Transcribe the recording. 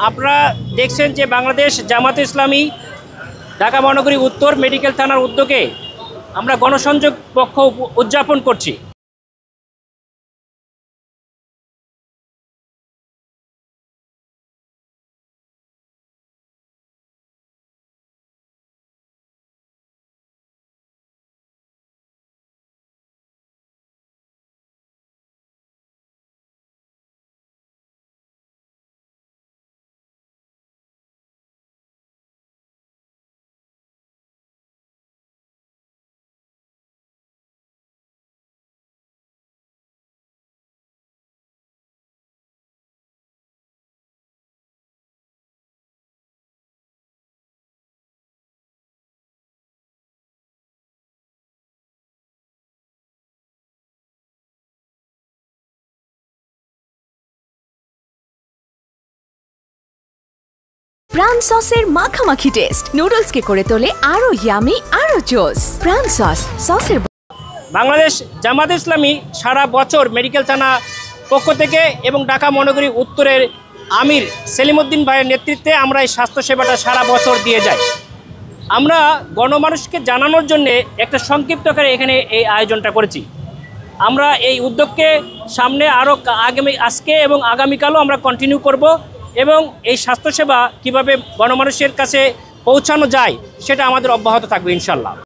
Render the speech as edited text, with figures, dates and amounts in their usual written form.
আপনারা দেখছেন যে বাংলাদেশ জামাতে ইসলামী ঢাকা মহানগরী উত্তর মেডিকেল থানার উদ্যোগে আমরা গণসংযোগ পক্ষ উদযাপন করছি। প্রাণ সসের মাখামাখি টেস্ট নুডলসকে করে তোলে আরো ইয়ামি আরো জোস। প্রাণ সসের বাংলাদেশ জামাতে ইসলামী সারা বছর মেডিকেল থানা পক্ষ থেকে এবং ঢাকা মহানগরী উত্তরের আমির সেলিমউদ্দিন ভাইয়ের নেতৃত্বে আমরা এই স্বাস্থ্যসেবাটা সারা বছর দিয়ে যাই। আমরা গণমানুষকে জানানোর জন্যে একটা সংক্ষিপ্ত আকারে এখানে এই আয়োজনটা করেছি। আমরা এই উদ্যোগকে সামনে আরও আজকে এবং আগামীকালও আমরা কন্টিনিউ করব এবং এই স্বাস্থ্যসেবা কীভাবে গণমানুষের কাছে পৌঁছানো যায় সেটা আমাদের অব্যাহত থাকবে ইনশাল্লাহ।